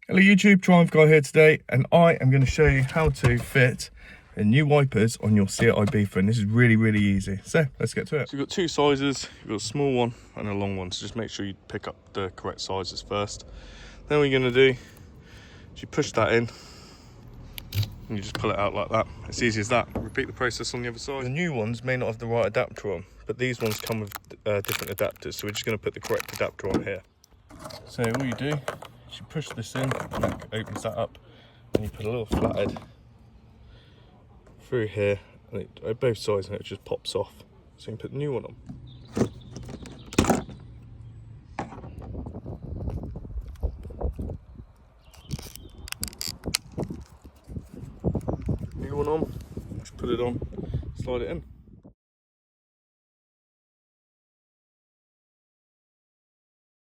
Hello YouTube, Triumph Guy here today, and I am going to show you how to fit the new wipers on your Seat Ibiza, and this is really easy. So let's get to it. So you've got two sizes, you've got a small one and a long one, so just make sure you pick up the correct sizes first. Then what you're going to do is you push that in and you just pull it out like that. It's easy as that. Repeat the process on the other side. The new ones may not have the right adapter on, but these ones come with different adapters, so we're just going to put the correct adapter on here. So all you do is you push this in, and that opens that up, and you put a little flathead through here, and at both sides, and it just pops off. So you can put the new one on. New one on, just put it on, slide it in.